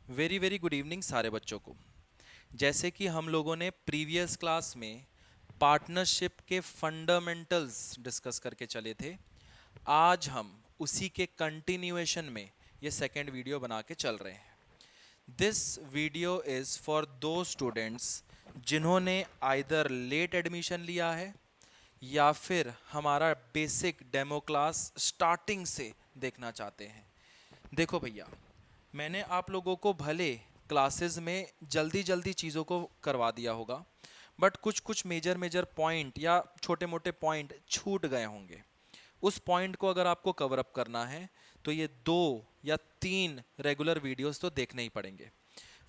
Very very good evening सारे बच्चों को। जैसे कि हम लोगों ने प्रीवियस क्लास में पार्टनरशिप के फंडामेंटल्स डिस्कस करके चले थे, आज हम उसी के कंटिन्यूएशन में ये सेकेंड वीडियो बना के चल रहे हैं। दिस वीडियो इज़ फॉर दो स्टूडेंट्स जिन्होंने आइदर लेट एडमिशन लिया है या फिर हमारा बेसिक डेमो क्लास स्टार्टिंग से देखना चाहते हैं। देखो भैया, मैंने आप लोगों को भले क्लासेस में जल्दी जल्दी चीज़ों को करवा दिया होगा, बट कुछ कुछ मेजर मेजर पॉइंट या छोटे मोटे पॉइंट छूट गए होंगे। उस पॉइंट को अगर आपको कवर अप करना है तो ये 2 या 3 रेगुलर वीडियोस तो देखने ही पड़ेंगे,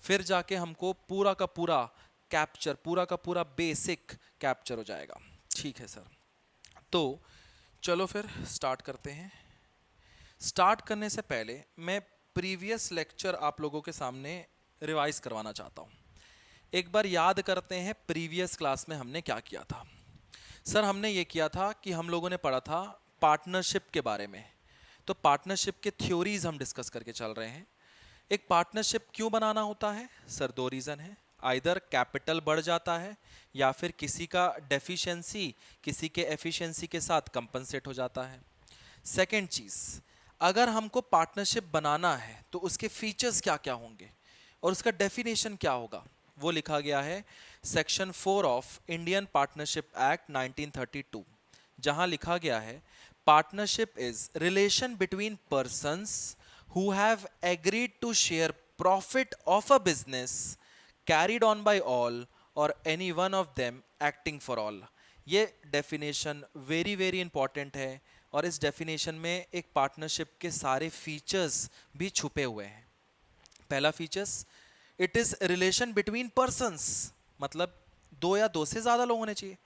फिर जाके हमको पूरा का पूरा कैप्चर, पूरा का पूरा बेसिक कैप्चर हो जाएगा। ठीक है सर, तो चलो फिर स्टार्ट करते हैं। स्टार्ट करने से पहले मैं प्रीवियस लेक्चर आप लोगों के सामने रिवाइज करवाना चाहता हूँ। एक बार याद करते हैं प्रीवियस क्लास में हमने क्या किया था। सर हमने ये किया था कि हम लोगों ने पढ़ा था पार्टनरशिप के बारे में। तो पार्टनरशिप के थ्योरीज हम डिस्कस करके चल रहे हैं। एक पार्टनरशिप क्यों बनाना होता है सर? 2 रीज़न है। आइदर कैपिटल बढ़ जाता है या फिर किसी का डेफिशिएंसी किसी के एफिशिएंसी के साथ कंपनसेट हो जाता है। सेकेंड चीज़, अगर हमको पार्टनरशिप बनाना है तो उसके फीचर्स क्या क्या होंगे और उसका डेफिनेशन क्या होगा, वो लिखा गया है section 4 of Indian partnership act 1932, जहां लिखा गया है partnership is relation between persons who have agreed to share profit of a business carried on by all or any one of them acting for all. ये definition very very important है और इस definition में एक partnership के सारे features भी छुपे हुए हैं। पहला features, it is relation between persons, मतलब 2 या 2 से ज़्यादा लोग होने चाहिए।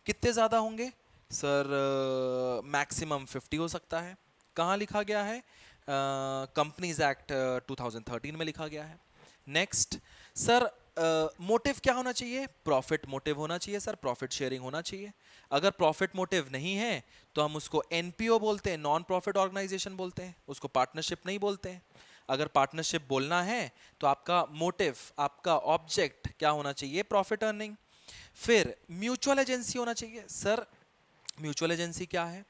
कितने ज़्यादा होंगे सर? मैक्सिमम 50 हो सकता है। कहाँ लिखा गया है? कंपनीज एक्ट 2013 में लिखा गया है। नेक्स्ट सर, मोटिव क्या होना चाहिए? प्रॉफिट मोटिव होना चाहिए सर, प्रॉफिट शेयरिंग होना चाहिए। अगर प्रॉफिट मोटिव नहीं है तो हम उसको एनपीओ बोलते हैं, नॉन प्रॉफिट ऑर्गेनाइजेशन बोलते हैं, उसको पार्टनरशिप नहीं बोलते हैं। अगर पार्टनरशिप बोलना है तो आपका मोटिव, आपका ऑब्जेक्ट क्या होना चाहिए? Profit earning. फिर म्यूचुअल एजेंसी होना चाहिए सर। म्यूचुअल एजेंसी क्या है?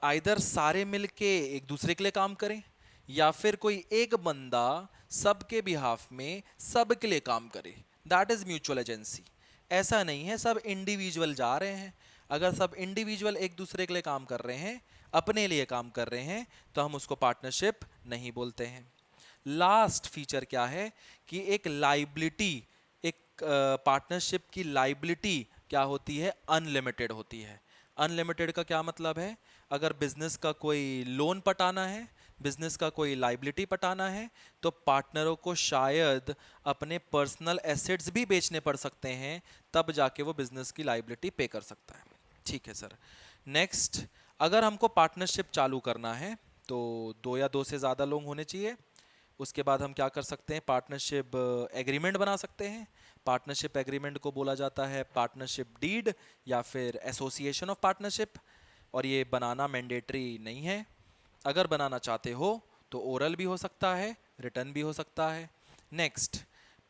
आइदर सारे मिलके एक दूसरे के लिए काम करें या फिर कोई एक बंदा सबके बिहाफ में सबके लिए काम करे, दैट इज म्यूचुअल एजेंसी। ऐसा नहीं है सब इंडिविजुअल जा रहे हैं। अगर सब इंडिविजुअल एक दूसरे के लिए काम कर रहे हैं, अपने लिए काम कर रहे हैं, तो हम उसको पार्टनरशिप नहीं बोलते हैं। लास्ट फीचर क्या है कि एक लाइबिलिटी, एक पार्टनरशिप की लाइबिलिटी क्या होती है? अनलिमिटेड होती है। अनलिमिटेड का क्या मतलब है? अगर बिजनेस का कोई लोन पटाना है, बिजनेस का कोई लाइबिलिटी पटाना है, तो पार्टनरों को शायद अपने पर्सनल एसेट्स भी बेचने पड़ सकते हैं, तब जाके वो बिजनेस की लाइबिलिटी पे कर सकता है। ठीक है सर। नेक्स्ट, अगर हमको पार्टनरशिप चालू करना है तो 2 या 2 से ज़्यादा लोग होने चाहिए। उसके बाद हम क्या कर सकते हैं? पार्टनरशिप एग्रीमेंट बना सकते हैं। पार्टनरशिप एग्रीमेंट को बोला जाता है पार्टनरशिप डीड या फिर एसोसिएशन ऑफ पार्टनरशिप, और ये बनाना मैंडेटरी नहीं है। अगर बनाना चाहते हो तो ओरल भी हो सकता है, रिटर्न भी हो सकता है। नेक्स्ट,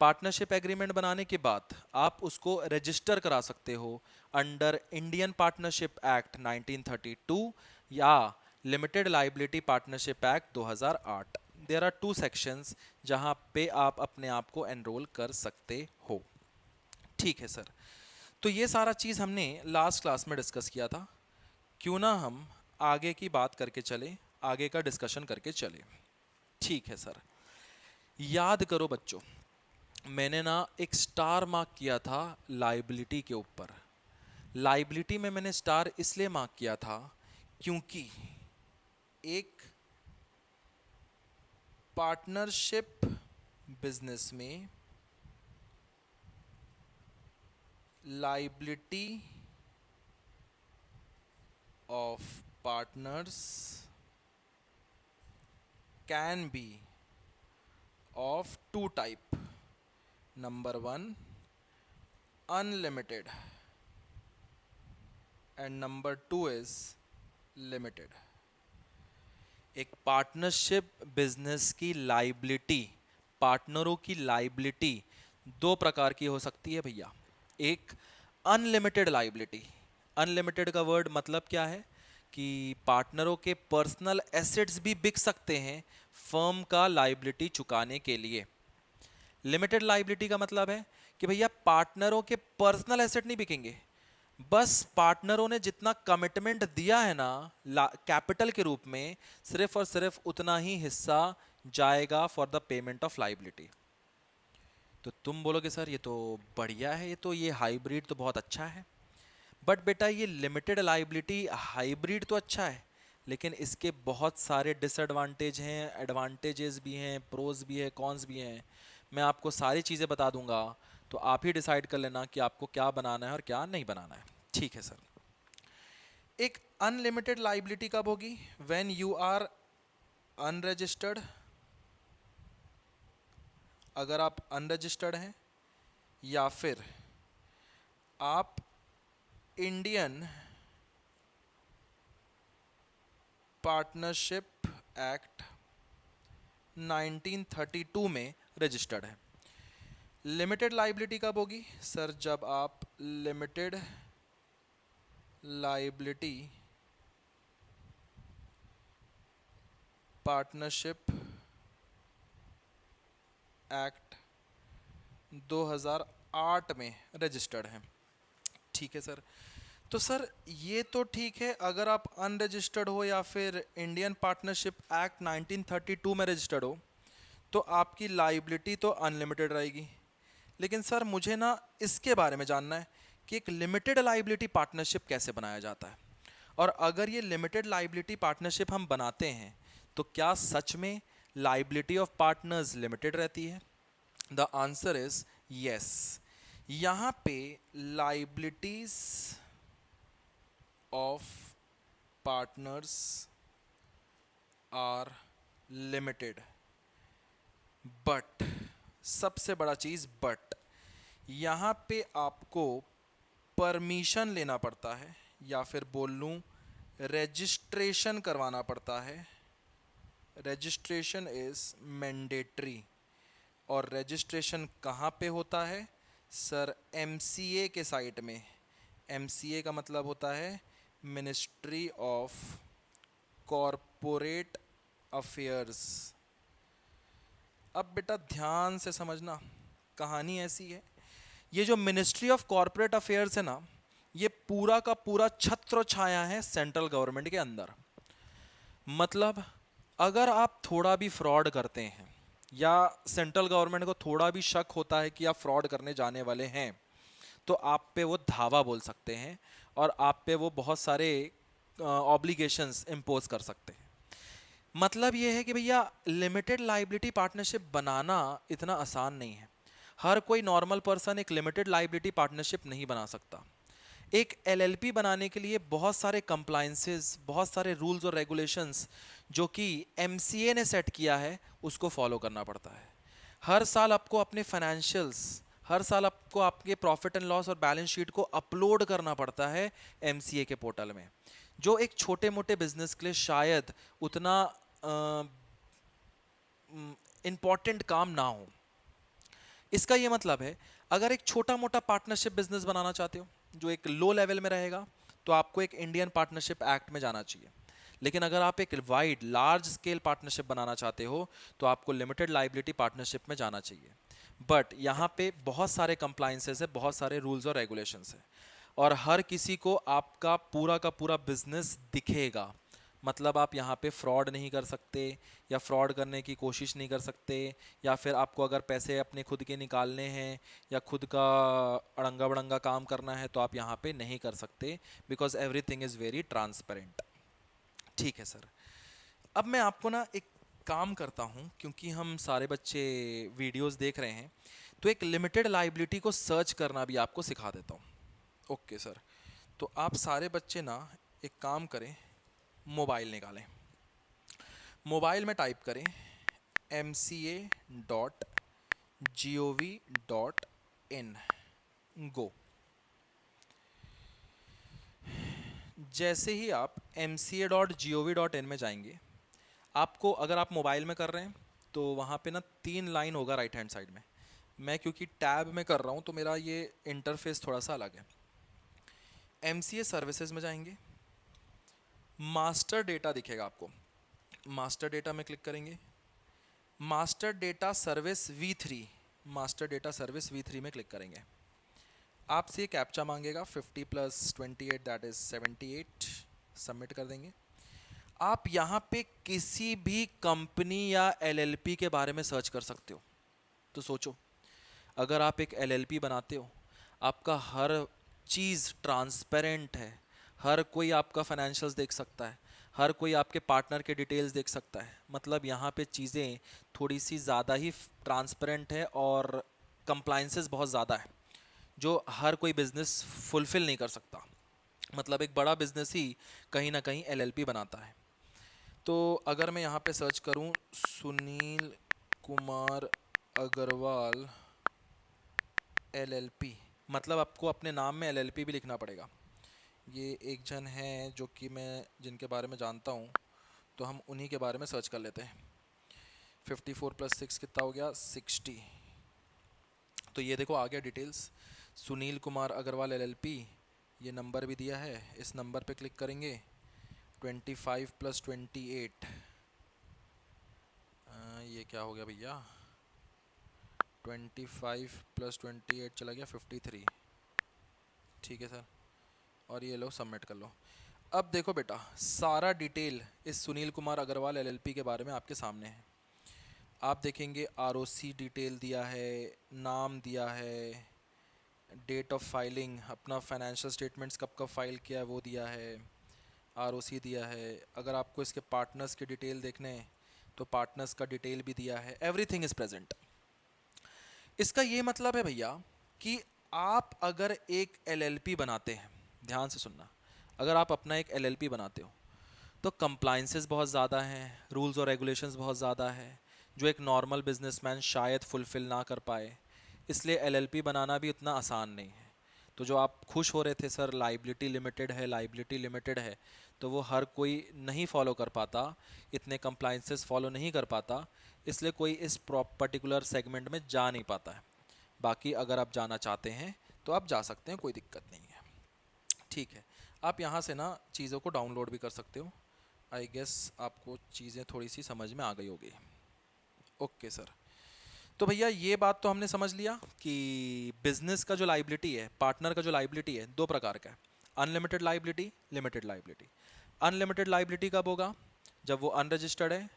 पार्टनरशिप एग्रीमेंट बनाने के बाद आप उसको रजिस्टर करा सकते हो अंडर इंडियन पार्टनरशिप एक्ट 1932 या limited liability partnership act 2008। There are 2 sections जहां पे आप अपने आप को एनरोल कर सकते हो। ठीक है सर, तो ये सारा चीज़ हमने लास्ट क्लास में डिस्कस किया था। क्यों ना हम आगे की बात करके चले, आगे का डिस्कशन करके चले। ठीक है सर, याद करो बच्चों, मैंने ना एक स्टार मार्क किया था लाइबिलिटी के ऊपर। लाइबिलिटी में मैंने स्टार इसलिए मार्क किया था क्योंकि एक पार्टनरशिप बिजनेस में liability of partners can be of 2 type. Number 1, unlimited, and number 2 is limited. एक पार्टनरशिप बिजनेस की लाइबिलिटी पार्टनरों की लाइबिलिटी दो प्रकार की हो सकती है भैया। एक अनलिमिटेड लाइबिलिटी। अनलिमिटेड का वर्ड मतलब क्या है कि पार्टनरों के पर्सनल एसेट्स भी बिक सकते हैं फर्म का लाइबिलिटी चुकाने के लिए। लिमिटेड लाइबिलिटी का मतलब है कि भैया पार्टनरों के पर्सनल एसेट नहीं बिकेंगे, बस पार्टनरों ने जितना कमिटमेंट दिया है ना कैपिटल के रूप में, सिर्फ और सिर्फ उतना ही हिस्सा जाएगा for the payment of liability. तो तुम बोलोगे सर ये तो बढ़िया है, ये हाइब्रिड तो बहुत अच्छा है। बट बेटा ये लिमिटेड लाइबिलिटी हाइब्रिड तो अच्छा है, लेकिन इसके बहुत सारे डिसएडवांटेज हैं, एडवांटेजेस भी हैं, प्रोज भी है, कॉन्स भी हैं। मैं आपको सारी चीज़ें बता दूंगा, तो आप ही डिसाइड कर लेना कि आपको क्या बनाना है और क्या नहीं बनाना है। ठीक है सर। एक अनलिमिटेड लाइबिलिटी कब होगी? When you are unregistered. अगर आप अनरजिस्टर्ड हैं या फिर आप इंडियन पार्टनरशिप एक्ट 1932 में रजिस्टर्ड है। लिमिटेड लाइबिलिटी कब होगी सर? जब आप लिमिटेड लाइबिलिटी पार्टनरशिप एक्ट 2008 में रजिस्टर्ड हैं। ठीक है सर। तो सर ये तो ठीक है, अगर आप अनरजिस्टर्ड हो या फिर इंडियन पार्टनरशिप एक्ट 1932 में रजिस्टर्ड हो तो आपकी लाइबिलिटी तो अनलिमिटेड रहेगी। लेकिन सर मुझे ना इसके बारे में जानना है कि एक लिमिटेड लाइबिलिटी पार्टनरशिप कैसे बनाया जाता है, और अगर ये लिमिटेड लाइबिलिटी पार्टनरशिप हम बनाते हैं तो क्या सच में लाइबिलिटी ऑफ पार्टनर्स लिमिटेड रहती है? The answer is yes. यहाँ पे liabilities of partners are limited, but सबसे बड़ा चीज बट, यहाँ पे आपको परमिशन लेना पड़ता है, या फिर बोल लूँ रजिस्ट्रेशन करवाना पड़ता है। Registration is mandatory. और रजिस्ट्रेशन कहाँ पे होता है सर? एमसीए के साइट में। एमसीए का मतलब होता है मिनिस्ट्री ऑफ कॉरपोरेट अफेयर्स। अब बेटा ध्यान से समझना, कहानी ऐसी है, ये जो मिनिस्ट्री ऑफ कॉरपोरेट अफेयर्स है ना, ये पूरा का पूरा छत्र छाया है सेंट्रल गवर्नमेंट के अंदर। मतलब अगर आप थोड़ा भी फ्रॉड करते हैं या सेंट्रल गवर्नमेंट को थोड़ा भी शक होता है कि आप फ्रॉड करने जाने वाले हैं, तो आप पे वो धावा बोल सकते हैं और आप पे वो बहुत सारे ऑब्लिगेशंस इम्पोज कर सकते हैं। मतलब ये है कि भैया लिमिटेड लाइबिलिटी पार्टनरशिप बनाना इतना आसान नहीं है। हर कोई नॉर्मल पर्सन एक लिमिटेड लाइबिलिटी पार्टनरशिप नहीं बना सकता। एक एलएलपी बनाने के लिए बहुत सारे कंप्लायंसेस, बहुत सारे रूल्स और रेगुलेशंस जो कि एमसीए ने सेट किया है उसको फॉलो करना पड़ता है। हर साल आपको अपने फाइनेंशियल्स, हर साल आपको आपके प्रॉफिट एंड लॉस और बैलेंस शीट को अपलोड करना पड़ता है एमसीए के पोर्टल में, जो एक छोटे मोटे बिजनेस के लिए शायद उतना इम्पॉर्टेंट काम ना हो। इसका ये मतलब है अगर एक छोटा मोटा पार्टनरशिप बिजनेस बनाना चाहते हो जो एक लो लेवल में रहेगा, तो आपको एक इंडियन पार्टनरशिप एक्ट में जाना चाहिए। लेकिन अगर आप एक वाइड लार्ज स्केल पार्टनरशिप बनाना चाहते हो तो आपको लिमिटेड लाइबिलिटी पार्टनरशिप में जाना चाहिए। बट यहाँ पे बहुत सारे कंप्लाइंसेस है, बहुत सारे रूल्स और रेगुलेशंस है, और हर किसी को आपका पूरा का पूरा बिजनेस दिखेगा। मतलब आप यहाँ पे फ्रॉड नहीं कर सकते या फ्रॉड करने की कोशिश नहीं कर सकते, या फिर आपको अगर पैसे अपने खुद के निकालने हैं या खुद का अड़ंगा बड़ंगा काम करना है तो आप यहाँ पे नहीं कर सकते, because everything is very transparent. ठीक है सर। अब मैं आपको ना एक काम करता हूँ, क्योंकि हम सारे बच्चे वीडियोस देख रहे हैं, तो एक लिमिटेड लाइबिलिटी को सर्च करना भी आपको सिखा देता हूँ। Okay sir. तो आप सारे बच्चे ना एक काम करें, मोबाइल निकालें, मोबाइल में टाइप करें mca.gov.in गो। जैसे ही आप mca.gov.in में जाएंगे, आपको, अगर आप मोबाइल में कर रहे हैं तो वहाँ पे ना 3 लाइन होगा राइट हैंड साइड में। मैं क्योंकि टैब में कर रहा हूँ तो मेरा ये इंटरफेस थोड़ा सा अलग है। MCA सर्विसेज में जाएंगे, मास्टर डेटा दिखेगा आपको, मास्टर डेटा में क्लिक करेंगे, master data service V3, master data service V3 में क्लिक करेंगे। आपसे ये कैप्चा मांगेगा 50 + 28 दैट इज 78, सबमिट कर देंगे। आप यहाँ पे किसी भी कंपनी या LLP के बारे में सर्च कर सकते हो। तो सोचो, अगर आप एक LLP बनाते हो, आपका हर चीज़ ट्रांसपेरेंट है, हर कोई आपका फाइनेंशियल्स देख सकता है, हर कोई आपके पार्टनर के डिटेल्स देख सकता है, मतलब यहाँ पे चीज़ें थोड़ी सी ज़्यादा ही ट्रांसपेरेंट है और कंप्लाइंसेस बहुत ज़्यादा है, जो हर कोई बिजनेस फुलफिल नहीं कर सकता। मतलब एक बड़ा बिजनेस ही कहीं ना कहीं LLP बनाता है। तो अगर मैं यहाँ पे सर्च करूँ सुनील कुमार अग्रवाल LLP, मतलब आपको अपने नाम में LLP भी लिखना पड़ेगा। ये एक जन है जो कि मैं जिनके बारे में जानता हूँ, तो हम उन्हीं के बारे में सर्च कर लेते हैं। 54 + 6 कितना हो गया? 60। तो ये देखो आ गया डिटेल्स, सुनील कुमार अग्रवाल LLP, ये नंबर भी दिया है। इस नंबर पे क्लिक करेंगे। 25 + 28, ये क्या हो गया भैया? 25 + 28 चला गया 53। ठीक है सर, और ये लो सबमिट कर लो। अब देखो बेटा, सारा डिटेल इस सुनील कुमार अग्रवाल LLP के बारे में आपके सामने है। आप देखेंगे ROC डिटेल दिया है, नाम दिया है, डेट ऑफ फाइलिंग, अपना फाइनेंशियल स्टेटमेंट्स कब कब फाइल किया है वो दिया है, ROC दिया है। अगर आपको इसके पार्टनर्स के डिटेल देखने हैं तो पार्टनर्स का डिटेल भी दिया है। Everything is present. इसका ये मतलब है भैया कि आप अगर एक LLP बनाते हैं, ध्यान से सुनना, अगर आप अपना एक LLP बनाते हो तो कंप्लाइंसेस बहुत ज़्यादा हैं, रूल्स और रेगुलेशंस बहुत ज़्यादा है, जो एक नॉर्मल बिजनेसमैन शायद फुलफ़िल ना कर पाए। इसलिए LLP बनाना भी उतना आसान नहीं है। तो जो आप खुश हो रहे थे सर लाइबिलिटी लिमिटेड है, लाइबिलिटी लिमिटेड है, तो वो हर कोई नहीं फॉलो कर पाता, इतने कंप्लाइंसेस फॉलो नहीं कर पाता, इसलिए कोई इस पर्टिकुलर सेगमेंट में जा नहीं पाता है। बाकी अगर आप जाना चाहते हैं तो आप जा सकते हैं, कोई दिक्कत नहीं है। ठीक है, आप यहाँ से ना चीज़ों को डाउनलोड भी कर सकते हो। आई गेस आपको चीज़ें थोड़ी सी समझ में आ गई होगी। ओके सर, तो भैया ये बात तो हमने समझ लिया कि बिजनेस का जो लाइबिलिटी है, पार्टनर का जो लाइबिलिटी है, दो प्रकार का है, unlimited liability, limited liability. Unlimited liability कब होगा? जब वो अनरजिस्टर्ड है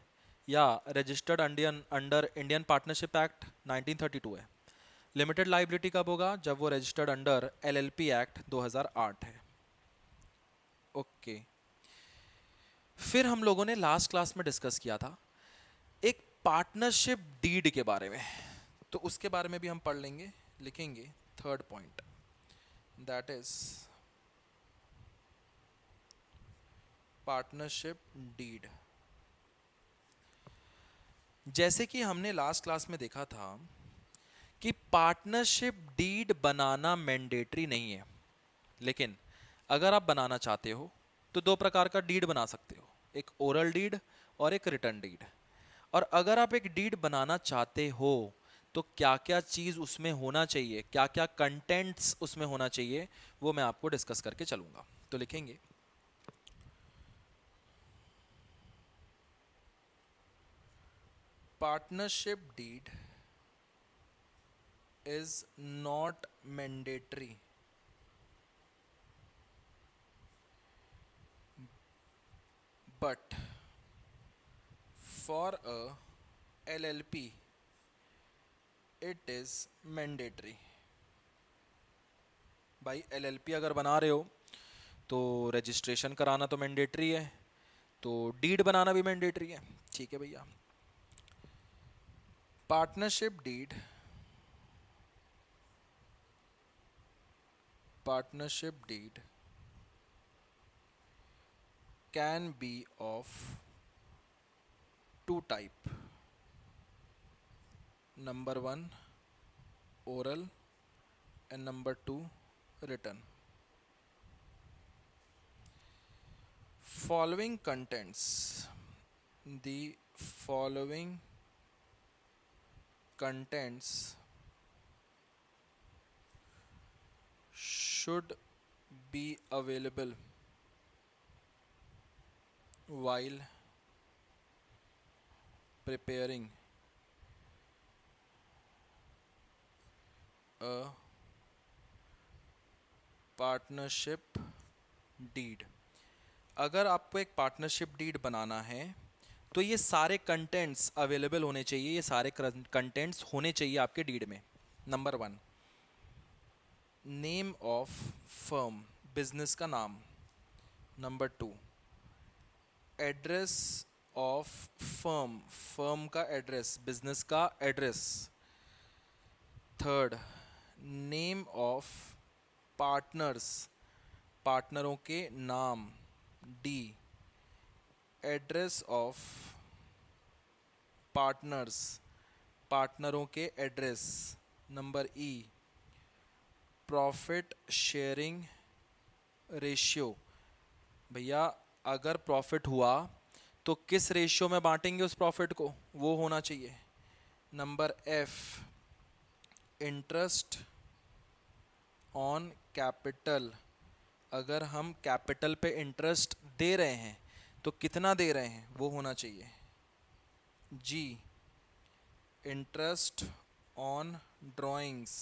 या registered under Indian partnership act 1932 है। लिमिटेड लाइबिलिटी कब होगा? जब वो रजिस्टर्ड अंडर LLP एक्ट 2008 है। ओके, फिर हम लोगों ने लास्ट क्लास में डिस्कस किया था एक पार्टनरशिप डीड के बारे में, तो उसके बारे में भी हम पढ़ लेंगे, लिखेंगे third point, that is partnership deed. जैसे कि हमने लास्ट क्लास में देखा था कि पार्टनरशिप डीड बनाना मैंडेटरी नहीं है, लेकिन अगर आप बनाना चाहते हो तो दो प्रकार का डीड बना सकते हो, एक ओरल डीड और एक रिटर्न डीड। और अगर आप एक डीड बनाना चाहते हो तो क्या क्या चीज़ उसमें होना चाहिए, क्या क्या कंटेंट्स उसमें होना चाहिए, वो मैं आपको डिस्कस करके चलूँगा। तो लिखेंगे partnership deed is not mandatory but for a LLP it is mandatory. भाई LLP अगर बना रहे हो तो रजिस्ट्रेशन कराना तो मैंडेटरी है, तो डीड बनाना भी मैंडेटरी है। ठीक है भैया, partnership deed, partnership deed can be of two type. Number one oral and number two written. Following contents, the following contents should be available while preparing a partnership deed. अगर आपको एक partnership deed बनाना है तो ये सारे contents available होने चाहिए, ये सारे कंटेंट्स होने चाहिए आपके डीड में। Number 1, name of firm, business का नाम। Number 2, address of firm, firm का एड्रेस, बिजनेस का address. Third, name of partners, पार्टनरों के नाम। डी, एड्रेस ऑफ पार्टनर्स, पार्टनरों के address. Number E, profit sharing ratio, भैया अगर प्रॉफिट हुआ तो किस रेशियो में बांटेंगे उस प्रॉफिट को, वो होना चाहिए। Number F, interest on capital, अगर हम कैपिटल पे इंटरेस्ट दे रहे हैं तो कितना दे रहे हैं वो होना चाहिए। G, interest on drawings.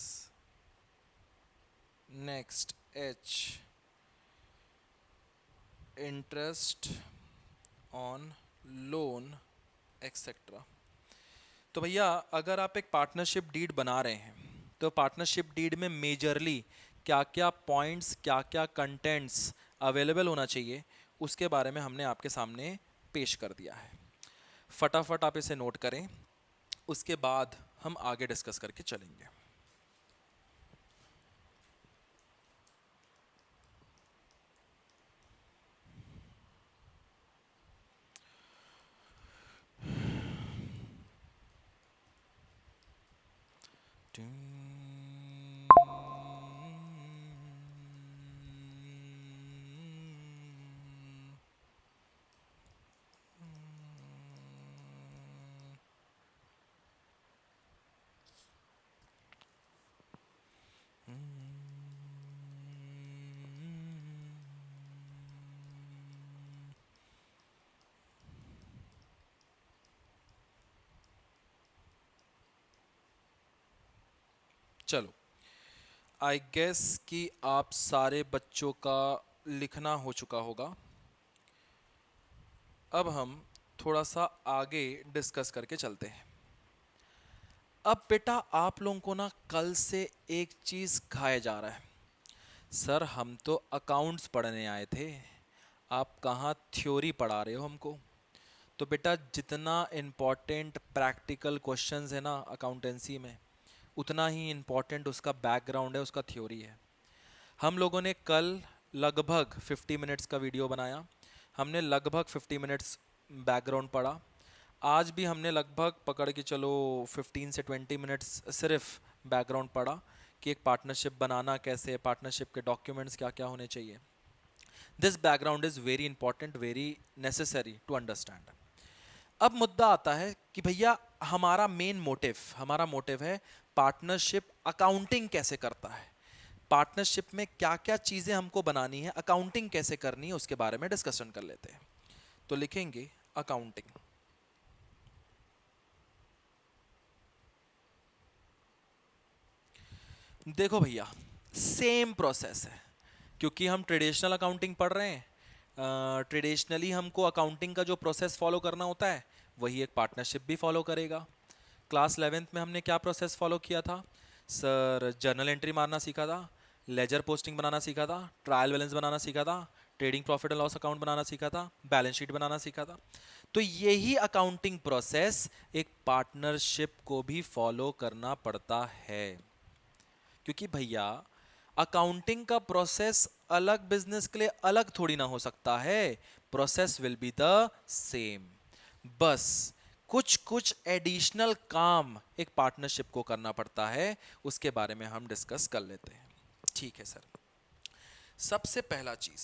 Next H, interest on loan etcetera. तो भैया अगर आप एक पार्टनरशिप डीड बना रहे हैं तो पार्टनरशिप डीड में मेजरली क्या क्या पॉइंट्स, क्या क्या कंटेंट्स अवेलेबल होना चाहिए, उसके बारे में हमने आपके सामने पेश कर दिया है। फटाफट आप इसे नोट करें, उसके बाद हम आगे डिस्कस करके चलेंगे। चलो, आई गेस कि आप सारे बच्चों का लिखना हो चुका होगा। अब हम थोड़ा सा आगे डिस्कस करके चलते हैं। अब बेटा आप लोगों को ना कल से एक चीज़ खाया जा रहा है, सर हम तो अकाउंट्स पढ़ने आए थे, आप कहाँ थ्योरी पढ़ा रहे हो हमको। तो बेटा जितना इम्पोर्टेंट प्रैक्टिकल क्वेश्चंस है ना अकाउंटेंसी में, उतना ही इम्पोर्टेंट उसका बैकग्राउंड है, उसका थ्योरी है। हम लोगों ने कल लगभग 50 मिनट्स का वीडियो बनाया, हमने लगभग 50 मिनट्स बैकग्राउंड पढ़ा। आज भी हमने लगभग पकड़ के चलो 15 से 20 मिनट्स सिर्फ बैकग्राउंड पढ़ा कि एक पार्टनरशिप बनाना कैसे है, पार्टनरशिप के डॉक्यूमेंट्स क्या क्या होने चाहिए। This background is very important, very necessary to understand. अब मुद्दा आता है कि भैया हमारा मोटिव है पार्टनरशिप अकाउंटिंग कैसे करता है, पार्टनरशिप में क्या क्या चीज़ें हमको बनानी है, अकाउंटिंग कैसे करनी है, उसके बारे में डिस्कशन कर लेते हैं। तो लिखेंगे अकाउंटिंग। देखो भैया सेम प्रोसेस है, क्योंकि हम ट्रेडिशनल अकाउंटिंग पढ़ रहे हैं। ट्रेडिशनली हमको अकाउंटिंग का जो प्रोसेस फॉलो करना होता है वही एक पार्टनरशिप भी फॉलो करेगा। क्लास 11th में हमने क्या प्रोसेस फॉलो किया था सर? जर्नल एंट्री मारना सीखा था, लेजर पोस्टिंग बनाना सीखा था, ट्रायल बैलेंस बनाना सीखा था, trading profit and loss account बनाना सीखा था, बैलेंस शीट बनाना सीखा था। तो यही अकाउंटिंग प्रोसेस एक पार्टनरशिप को भी फॉलो करना पड़ता है, क्योंकि भैया अकाउंटिंग का प्रोसेस अलग बिजनेस के लिए अलग थोड़ी ना हो सकता है, process will be the same. बस कुछ कुछ एडिशनल काम एक पार्टनरशिप को करना पड़ता है, उसके बारे में हम डिस्कस कर लेते हैं। ठीक है सर। सबसे पहला चीज,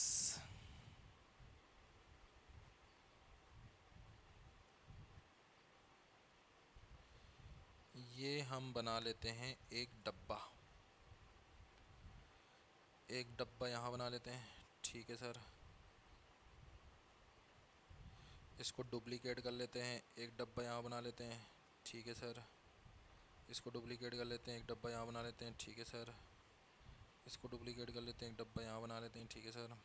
ये हम बना लेते हैं एक डब्बा यहाँ बना लेते हैं, ठीक है सर। इसको डुप्लीकेट कर लेते हैं, एक डब्बा यहाँ बना लेते हैं, ठीक है सर। इसको डुप्लीकेट कर लेते हैं, एक डब्बा यहाँ बना लेते हैं, ठीक है सर। इसको डुप्लीकेट कर लेते हैं, एक डब्बा यहाँ बना लेते हैं, ठीक है सर।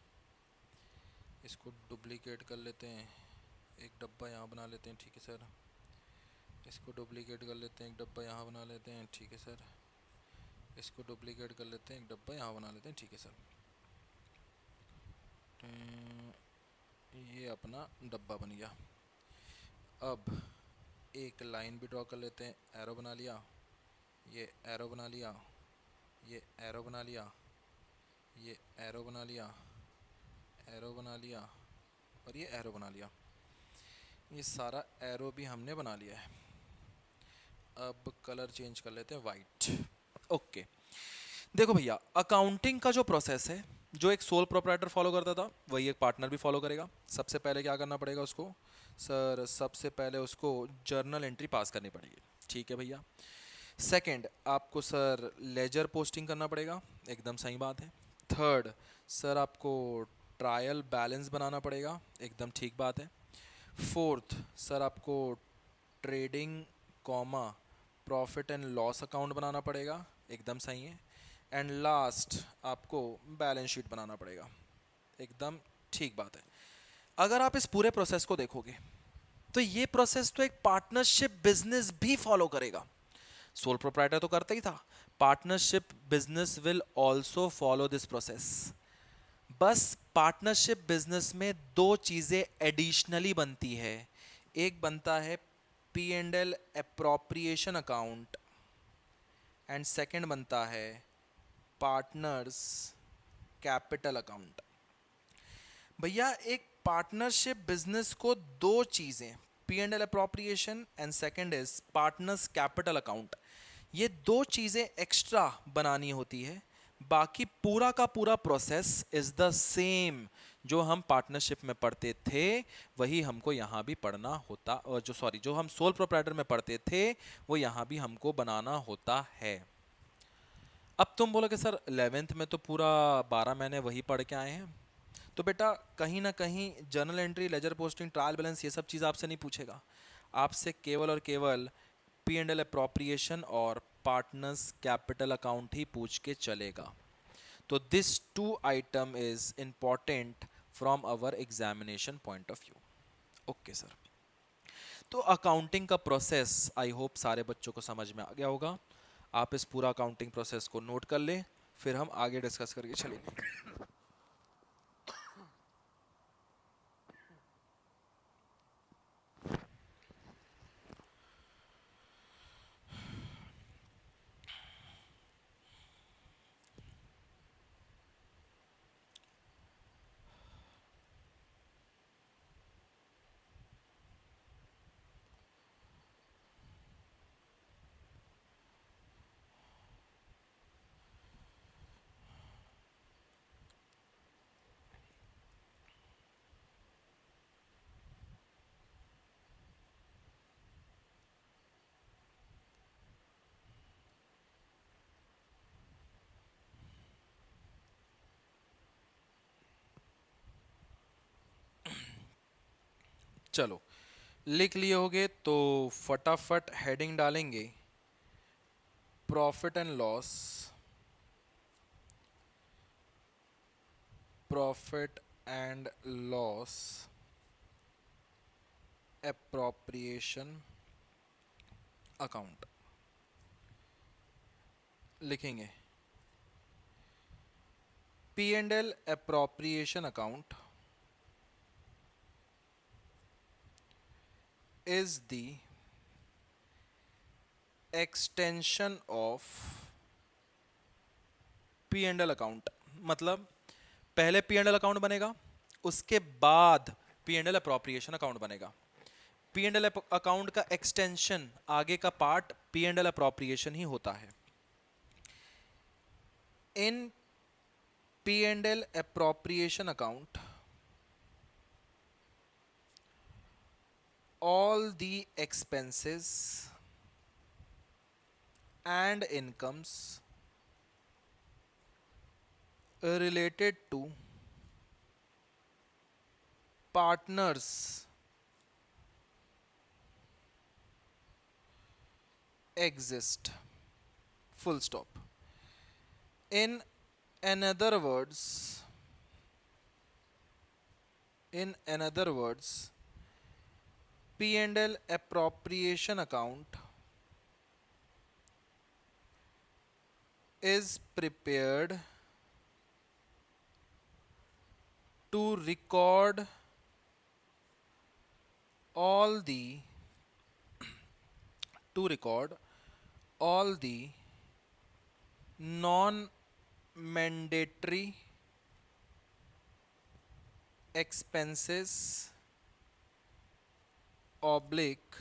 इसको डुप्लीकेट कर लेते हैं, एक डब्बा यहाँ बना लेते हैं, ठीक है सर। इसको डुप्लीकेट कर लेते हैं, एक डब्बा यहाँ बना लेते हैं, ठीक है सर। इसको डुप्लीकेट कर लेते हैं, एक डब्बा यहाँ बना लेते हैं, ठीक है सर। ये अपना डब्बा बन गया। अब एक लाइन भी ड्रॉ कर लेते हैं, एरो बना लिया, ये एरो बना लिया, ये एरो बना लिया, ये एरो बना लिया, एरो बना लिया, और ये एरो बना लिया। ये सारा एरो भी हमने बना लिया है। अब कलर चेंज कर लेते हैं वाइट। ओके, देखो भैया, अकाउंटिंग का जो प्रोसेस है, जो एक सोल प्रोप्राइटर फॉलो करता था वही एक पार्टनर भी फॉलो करेगा। सबसे पहले क्या करना पड़ेगा उसको? सर सबसे पहले उसको जर्नल एंट्री पास करनी पड़ेगी, ठीक है भैया। सेकंड, आपको सर लेजर पोस्टिंग करना पड़ेगा, एकदम सही बात है। थर्ड, सर आपको ट्रायल बैलेंस बनाना पड़ेगा, एकदम ठीक बात है। फोर्थ, सर आपको trading comma profit and loss account बनाना पड़ेगा, एकदम सही है। एंड लास्ट, आपको बैलेंस शीट बनाना पड़ेगा, एकदम ठीक बात है। अगर आप इस पूरे प्रोसेस को देखोगे तो ये प्रोसेस तो एक पार्टनरशिप बिजनेस भी फॉलो करेगा। सोल प्रोप्राइटर तो करता ही था, partnership business will also follow this process. बस पार्टनरशिप बिजनेस में दो चीजें एडिशनली बनती है। एक बनता है P and L appropriation account, and second बनता है पार्टनर्स कैपिटल अकाउंट। भैया एक पार्टनरशिप बिजनेस को दो चीजें, P and L appropriation and second is partners capital account, ये दो चीजें एक्स्ट्रा बनानी होती है। बाकी पूरा का पूरा प्रोसेस इज द सेम। जो हम पार्टनरशिप में पढ़ते थे वही हमको यहाँ भी पढ़ना होता, और जो हम सोल प्रोप्राइटर में पढ़ते थे वो यहाँ भी हमको बनाना होता है। अब तुम बोलो कि सर 11th में तो पूरा 12 महीने वही पढ़ के आए हैं, तो बेटा कहीं ना कहीं journal entry, ledger posting, trial balance ये सब चीज़ आपसे नहीं पूछेगा। आपसे केवल और केवल पी एंड एल अप्रोप्रिएशन और पार्टनर्स कैपिटल अकाउंट ही पूछ के चलेगा। तो this two item is important from our examination point of view. Okay sir, तो अकाउंटिंग का प्रोसेस आई होप सारे बच्चों को समझ में आ गया होगा। आप इस पूरा अकाउंटिंग प्रोसेस को नोट कर लें, फिर हम आगे डिस्कस करके चलेंगे। चलो, लिख लिए होगे तो फटाफट हेडिंग डालेंगे, profit and loss, profit and loss appropriation account लिखेंगे। P and L appropriation account is the extension of P and L account. मतलब पहले पी एंड एल अकाउंट बनेगा, उसके बाद P and L appropriation account बनेगा। P and L account का extension, आगे का part P and L appropriation ही होता है। In P and L appropriation account all the expenses and incomes related to partners exist, full stop. In another words, P&L appropriation account is prepared to record all the non-mandatory expenses oblique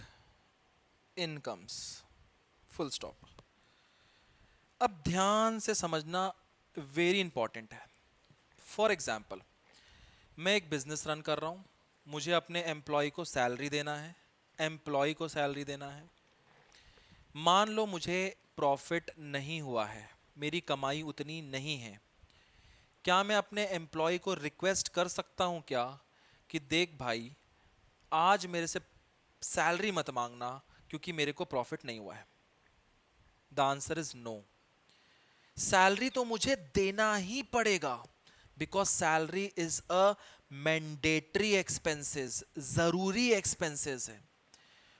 incomes, full stop. अब ध्यान से समझना very important है. For example, मैं एक business run कर रहा हूँ, मुझे अपने एम्प्लॉय को सैलरी देना है, मान लो मुझे प्रॉफिट नहीं हुआ है, मेरी कमाई उतनी नहीं है. क्या मैं अपने एम्प्लॉय को रिक्वेस्ट कर सकता हूँ क्या कि देख भाई, आज मेरे से सैलरी मत मांगना क्योंकि मेरे को प्रॉफिट नहीं हुआ है? The answer is no. Salary तो मुझे देना ही पड़ेगा, because salary is a mandatory expenses, जरूरी एक्सपेंसेस है.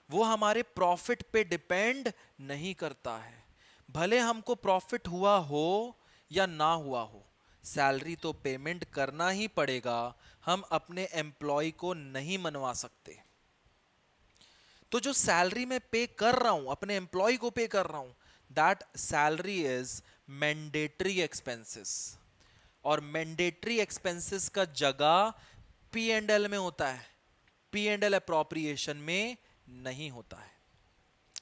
वो हमारे प्रॉफिट पे डिपेंड नहीं करता है. भले हमको प्रॉफिट हुआ हो या ना हुआ हो, सैलरी तो पेमेंट करना ही पड़ेगा. हम अपने एम्प्लॉय को नहीं मनवा सकते. तो जो सैलरी में पे कर रहा हूं, अपने एम्प्लॉय को पे कर रहा हूं, that salary is mandatory expenses. और मैंडेटरी एक्सपेंसेस का जगह पी एंड एल में होता है, पी एंड एल अप्रोप्रिएशन में नहीं होता है.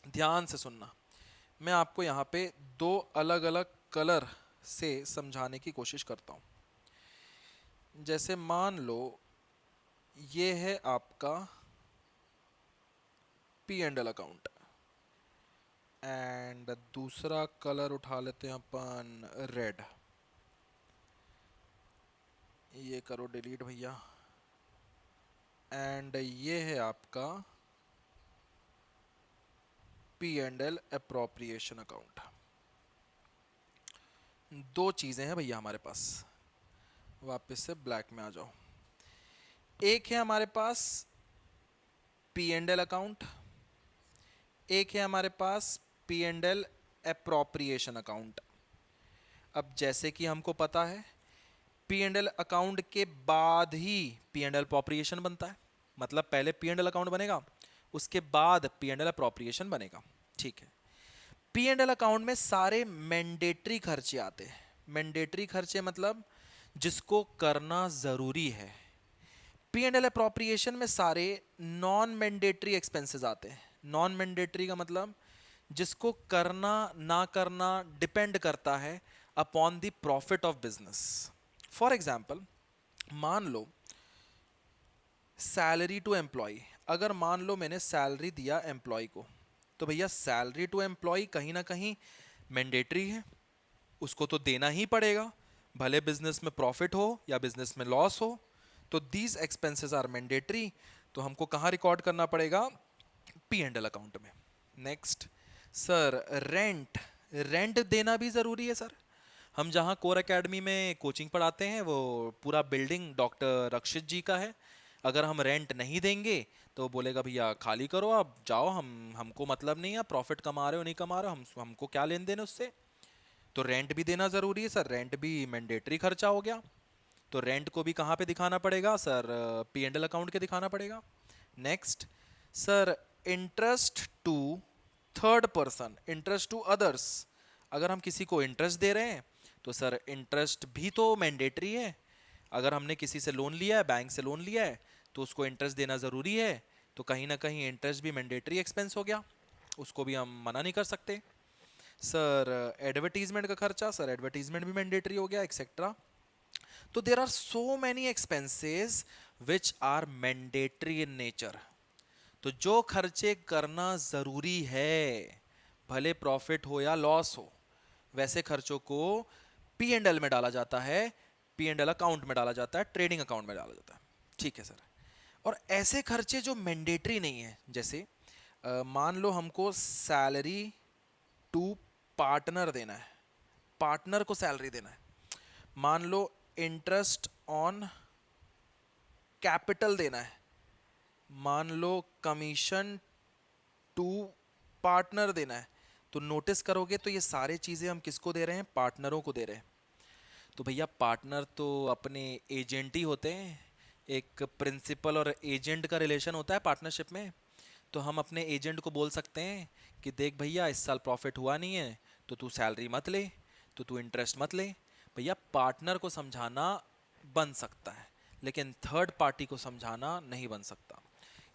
ध्यान से सुनना, मैं आपको यहां पे दो अलग अलग कलर से समझाने की कोशिश करता हूं. जैसे मान लो ये है आपका P and L account, and दूसरा कलर उठा लेते हैं अपन रेड. ये करो डिलीट भैया. एंड ये है आपका P and L appropriation account. दो चीजें हैं भैया हमारे पास. वापस से ब्लैक में आ जाओ. एक है हमारे पास पी एंड एल अकाउंट, एक है हमारे पास P and L appropriation account. अब जैसे कि हमको पता है, पी एंड एल अकाउंट के बाद ही पी एंड एल अप्रोप्रिएशन बनता है. मतलब पहले पी एंड एल अकाउंट बनेगा, उसके बाद पी एंड एल अप्रोप्रिएशन बनेगा. ठीक है. पी एंड एल अकाउंट में सारे मैंडेटरी खर्चे आते हैं. मैंडेटरी खर्चे मतलब जिसको करना जरूरी है. पी एंड एल अप्रोप्रिएशन में सारे नॉन मैंडेटरी एक्सपेंसेस आते हैं. नॉन मैंडेटरी का मतलब जिसको करना ना करना डिपेंड करता है upon the profit of business. For example, मान लो सैलरी टू एम्प्लॉय. अगर मान लो मैंने सैलरी दिया एम्प्लॉय को, तो भैया सैलरी टू एम्प्लॉय कहीं ना कहीं मैंडेटरी है, उसको तो देना ही पड़ेगा, भले बिजनेस में प्रॉफिट हो या बिजनेस में लॉस हो. तो दीज एक्सपेंसेस आर मैंडेटरी. तो हमको कहाँ रिकॉर्ड करना पड़ेगा? पी एंड एल अकाउंट में. नेक्स्ट सर, रेंट देना भी जरूरी है. सर, हम जहाँ कोर एकेडमी में कोचिंग पढ़ाते हैं वो पूरा बिल्डिंग डॉक्टर रक्षित जी का है. अगर हम रेंट नहीं देंगे तो वो बोलेगा भैया खाली करो, आप जाओ, हमको मतलब नहीं है प्रॉफिट कमा रहे हो नहीं कमा रहे हो, हमको क्या लेन देन उससे. तो रेंट भी देना जरूरी है सर, रेंट भी मैंडेटरी खर्चा हो गया. तो रेंट को भी कहाँ पे दिखाना पड़ेगा sir? P and L account के दिखाना पड़ेगा. Next sir, interest to third person, interest to others. अगर हम किसी को इंटरेस्ट दे रहे हैं तो सर इंटरेस्ट भी तो मैंडेटरी है. अगर हमने किसी से लोन लिया है, बैंक से लोन लिया है, तो उसको इंटरेस्ट देना ज़रूरी है. तो कहीं ना कहीं इंटरेस्ट भी मैंडेटरी एक्सपेंस हो गया, उसको भी हम मना नहीं कर सकते. सर एडवर्टीजमेंट का खर्चा, सर एडवर्टीजमेंट भी मैंडेटरी हो गया, एक्सेट्रा. तो there are so many expenses which are mandatory in nature. तो जो खर्चे करना ज़रूरी है, भले प्रॉफिट हो या लॉस हो, वैसे खर्चों को पी एंड एल में डाला जाता है, पी एंड एल अकाउंट में डाला जाता है, ट्रेडिंग अकाउंट में डाला जाता है। ठीक है सर। और ऐसे खर्चे जो मैंडेटरी नहीं है, जैसे मान लो हमको सैलरी टू पार्टनर देना है, पार्टनर को सैलरी देना है, मान लो इंटरेस्ट ऑन कैपिटल देना है, मान लो कमीशन टू पार्टनर देना है, तो नोटिस करोगे तो ये सारे चीजें हम किसको दे रहे हैं, पार्टनरों को दे रहे हैं। तो भैया पार्टनर तो अपने एजेंट ही होते हैं, एक प्रिंसिपल और एजेंट का रिलेशन होता है पार्टनरशिप में। तो हम अपने एजेंट को बोल सकते हैं कि देख भैया इस साल प्रॉफिट हुआ नहीं है, तो तू सैलरी मत ले, तो तू इंटरेस्ट मत ले। भैया पार्टनर को समझाना बन सकता है, लेकिन थर्ड पार्टी को समझाना नहीं बन सकता।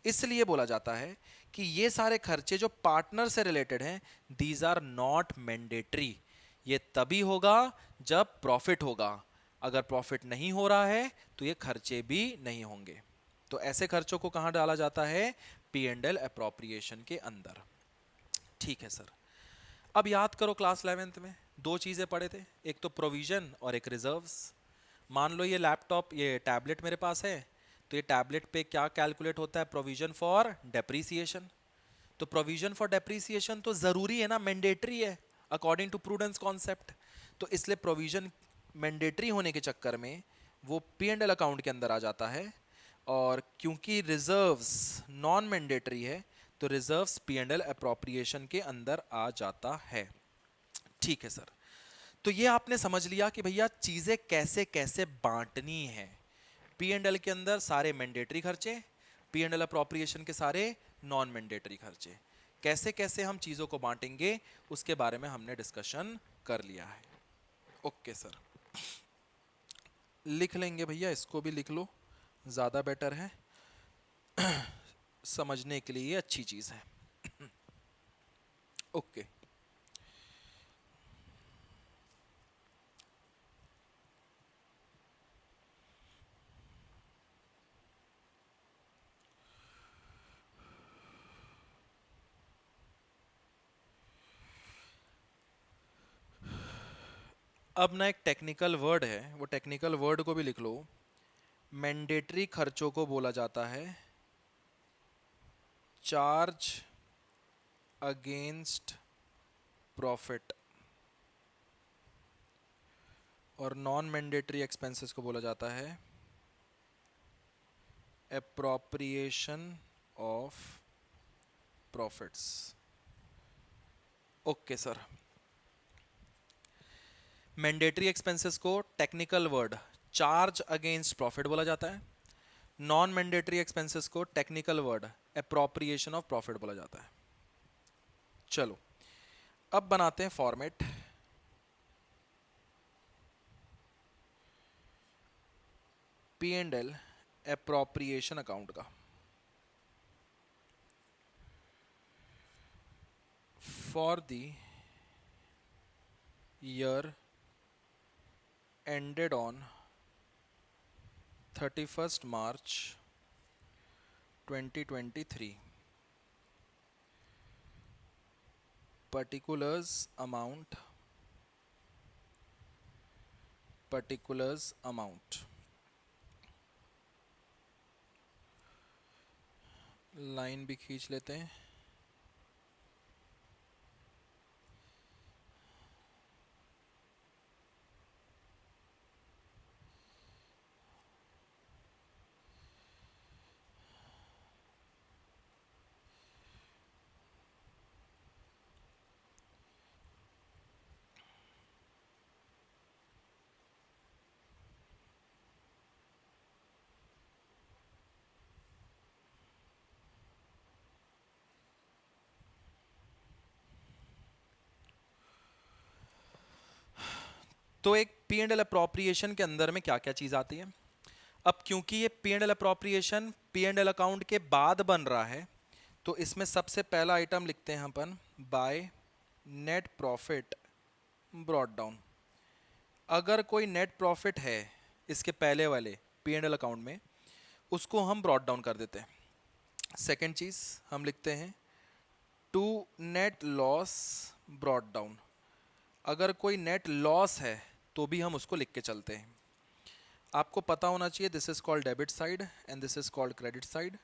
इसलिए बोला जाता है कि ये सारे खर्चे जो पार्टनर से रिलेटेड हैं, दीज आर नॉट मैंडेटरी। ये तभी होगा जब प्रॉफिट होगा, अगर प्रॉफिट नहीं हो रहा है तो ये खर्चे भी नहीं होंगे। तो ऐसे खर्चों को कहां डाला जाता है, पी एंड एल अप्रोप्रिएशन के अंदर। ठीक है सर। अब याद करो क्लास 11th में दो चीजें पढ़े थे, एक तो प्रोविजन और एक रिजर्व्स। मान लो ये लैपटॉप, ये टैबलेट मेरे पास है, तो ये टैबलेट पे क्या कैलकुलेट होता है, प्रोविजन फॉर डेप्रीसिएशन। तो प्रोविजन फॉर डेप्रीसिएशन तो जरूरी है ना, मैंडेटरी है अकॉर्डिंग टू प्रूडेंस कॉन्सेप्ट। तो इसलिए प्रोविजन मैंडेटरी होने के चक्कर में वो पी एंड एल अकाउंट के अंदर आ जाता है, और क्योंकि रिजर्व्स नॉन मैंडेटरी है तो reserves P and L appropriation के अंदर आ जाता है। ठीक है सर। तो ये आपने समझ लिया कि भैया चीजें कैसे कैसे बांटनी है। पी एंड एल के अंदर सारे मैंडेटरी खर्चे, पी एंड एल अप्रोप्रिएशन के सारे नॉन मैंडेटरी खर्चे, कैसे कैसे हम चीजों को बांटेंगे उसके बारे में हमने डिस्कशन कर लिया है। Okay sir. लिख लेंगे भैया, इसको भी लिख लो, ज्यादा बेटर है, समझने के लिए ये अच्छी चीज है। ओके। अब ना एक टेक्निकल वर्ड है, वो टेक्निकल वर्ड को भी लिख लो। मैंडेटरी खर्चों को बोला जाता है चार्ज अगेंस्ट प्रॉफिट, और नॉन मैंडेटरी एक्सपेंसेस को बोला जाता है appropriation of profits. Okay sir. Mandatory expenses को technical word charge against profit बोला जाता है, नॉन मैंडेटरी एक्सपेंसेस को technical word appropriation of profit बोला जाता है। चलो अब बनाते हैं format. P and L appropriation account का। For the year ended on 31st March 2023, particulars amount line भी खींच लेते हैं। तो एक पी एंड एल अप्रोप्रिएशन के अंदर में क्या क्या चीज आती है। अब क्योंकि ये P and L appropriation P and L account के बाद बन रहा है, तो इसमें सबसे पहला आइटम लिखते हैं अपन, by net profit brought down. अगर कोई नेट प्रॉफिट है इसके पहले वाले पी एंड एल अकाउंट में, उसको हम ब्रॉट डाउन कर देते हैं। सेकेंड चीज हम लिखते हैं to net loss brought down. अगर कोई नेट लॉस है तो भी हम उसको लिख के चलते हैं। आपको पता होना चाहिए this is called debit side and this is called credit side.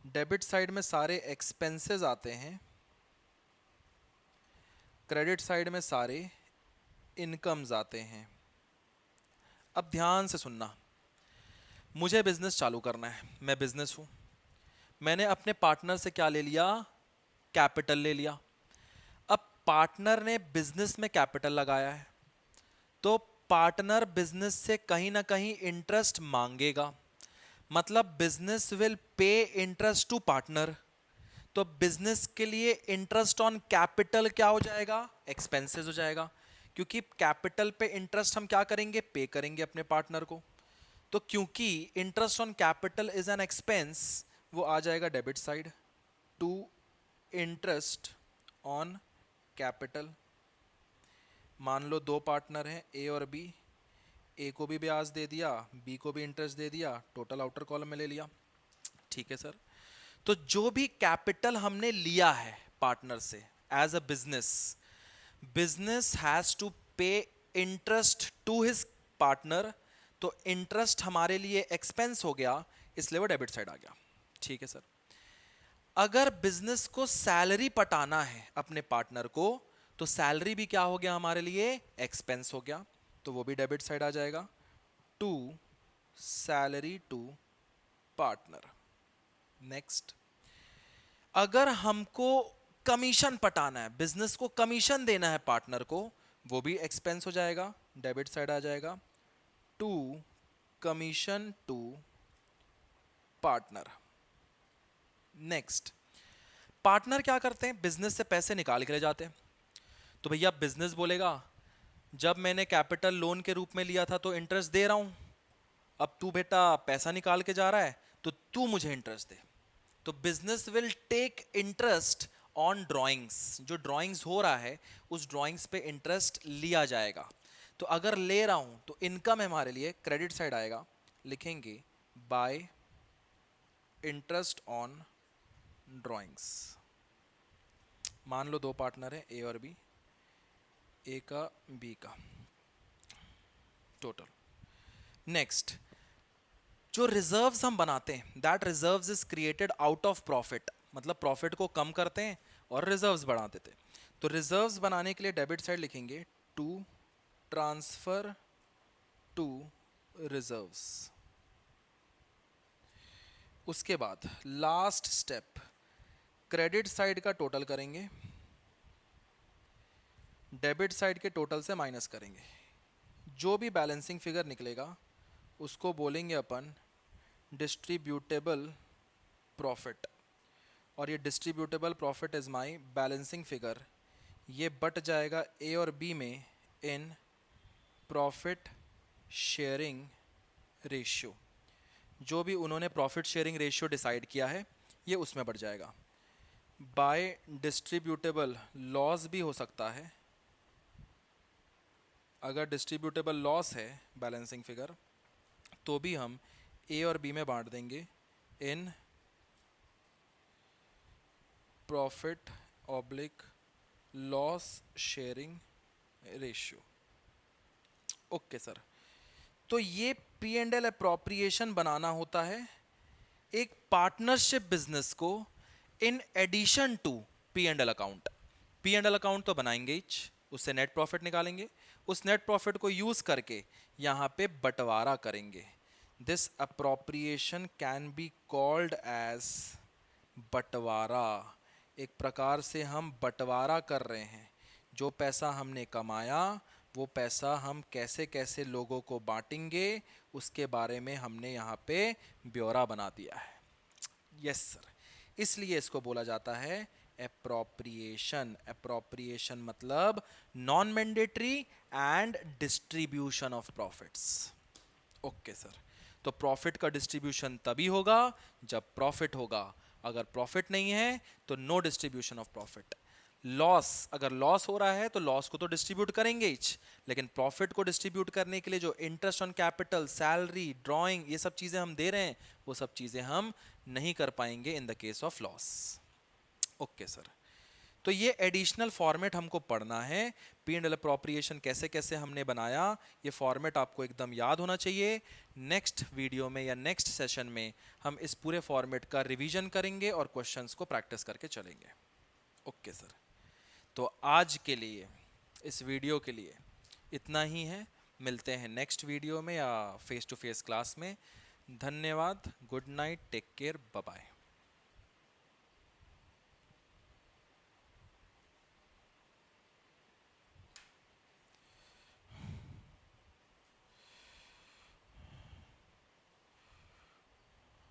Debit side में सारे एक्सपेंसेस आते हैं, क्रेडिट साइड में सारे इनकम्स आते हैं। अब ध्यान से सुनना, मुझे बिजनेस चालू करना है, मैं बिजनेस हूं, मैंने अपने पार्टनर से क्या ले लिया, कैपिटल ले लिया। अब पार्टनर ने बिजनेस में कैपिटल लगाया है तो पार्टनर बिजनेस से कहीं ना कहीं इंटरेस्ट मांगेगा, मतलब business will pay interest to partner. तो बिजनेस के लिए इंटरेस्ट ऑन कैपिटल क्या हो जाएगा, एक्सपेंसेस हो जाएगा, क्योंकि कैपिटल पे इंटरेस्ट हम क्या करेंगे, पे करेंगे अपने पार्टनर को। तो क्योंकि interest on capital is an expense, वो आ जाएगा debit side, to interest on capital. मान लो दो पार्टनर हैं ए और बी, ए को भी ब्याज दे दिया, बी को भी इंटरेस्ट दे दिया, टोटल आउटर कॉलम में ले लिया। ठीक है सर। तो जो भी कैपिटल हमने लिया है पार्टनर से as a business, business has to pay interest to his partner. तो इंटरेस्ट हमारे लिए एक्सपेंस हो गया, इसलिए वो डेबिट साइड आ गया। ठीक है सर। अगर बिजनेस को सैलरी पटाना है अपने पार्टनर को, तो सैलरी भी क्या हो गया हमारे लिए, एक्सपेंस हो गया, तो वो भी डेबिट साइड आ जाएगा, to salary to partner. Next, अगर हमको कमीशन पटाना है, बिजनेस को कमीशन देना है पार्टनर को, वो भी एक्सपेंस हो जाएगा, डेबिट साइड आ जाएगा, to commission to partner. Next, partner क्या करते हैं, बिजनेस से पैसे निकाल के ले जाते हैं। तो भैया बिजनेस बोलेगा जब मैंने कैपिटल लोन के रूप में लिया था तो इंटरेस्ट दे रहा हूं, अब तू बेटा पैसा निकाल के जा रहा है तो तू मुझे इंटरेस्ट दे। तो business will take interest on drawings, जो ड्राइंग्स हो रहा है उस ड्राइंग्स पे इंटरेस्ट लिया जाएगा। तो अगर ले रहा हूं तो इनकम है हमारे लिए, क्रेडिट साइड आएगा, लिखेंगे बाय इंटरेस्ट ऑन ड्राइंग्स। मान लो दो पार्टनर है ए और बी, ए का बी का, टोटल। नेक्स्ट, जो रिजर्व्स हम बनाते हैं, that reserves is created out of profit, मतलब प्रॉफिट को कम करते हैं और रिजर्व्स बढ़ा देते हैं। तो रिजर्व्स बनाने के लिए डेबिट साइड लिखेंगे, टू ट्रांसफर टू रिजर्व्स। उसके बाद लास्ट स्टेप, क्रेडिट साइड का टोटल करेंगे, डेबिट साइड के टोटल से माइनस करेंगे, जो भी बैलेंसिंग फिगर निकलेगा उसको बोलेंगे अपन डिस्ट्रीब्यूटेबल प्रॉफिट। और ये distributable profit is my balancing figure, ये बट जाएगा ए और बी में इन प्रॉफिट शेयरिंग रेशियो। जो भी उन्होंने प्रॉफिट शेयरिंग रेशियो डिसाइड किया है ये उसमें बढ़ जाएगा। बाय डिस्ट्रीब्यूटेबल लॉस भी हो सकता है, अगर डिस्ट्रीब्यूटेबल लॉस है बैलेंसिंग फिगर तो भी हम ए और बी में बांट देंगे in profit oblique loss sharing ratio. Okay sir. तो ये पी एंड एल अप्रोप्रिएशन बनाना होता है एक पार्टनरशिप बिजनेस को in addition to P and L account. P and L account तो बनाएंगे ही, उससे नेट प्रॉफिट निकालेंगे, उस नेट प्रॉफिट को यूज करके यहाँ पे बंटवारा करेंगे। This appropriation can be called as बंटवारा। एक प्रकार से हम बंटवारा कर रहे हैं, जो पैसा हमने कमाया वो पैसा हम कैसे कैसे लोगों को बांटेंगे उसके बारे में हमने यहाँ पे ब्यौरा बना दिया है। यस सर, इसलिए इसको बोला जाता है एप्रोप्रिएशन। एप्रोप्रिएशन मतलब non mandatory and distribution of profits. Okay sir. तो प्रॉफिट का डिस्ट्रीब्यूशन तभी होगा जब प्रॉफिट होगा, अगर प्रॉफिट नहीं है तो no distribution of profit. Loss, अगर लॉस हो रहा है तो लॉस को तो डिस्ट्रीब्यूट करेंगे ही, लेकिन प्रॉफिट को डिस्ट्रीब्यूट करने के लिए जो interest on capital, salary, drawing, ये सब चीजें हम दे रहे हैं वो सब चीजें हम नहीं कर पाएंगे in the case of loss. Okay sir. तो ये एडिशनल फॉर्मेट हमको पढ़ना है। पी एंड एल अप्रोप्रिएशन कैसे कैसे हमने बनाया, ये फॉर्मेट आपको एकदम याद होना चाहिए। नेक्स्ट वीडियो में या नेक्स्ट सेशन में हम इस पूरे फॉर्मेट का रिवीजन करेंगे और क्वेश्चंस को प्रैक्टिस करके चलेंगे। ओके सर, तो आज के लिए, इस वीडियो के लिए इतना ही है। मिलते हैं नेक्स्ट वीडियो में या फेस टू फेस क्लास में। धन्यवाद, good night, take care, bye bye.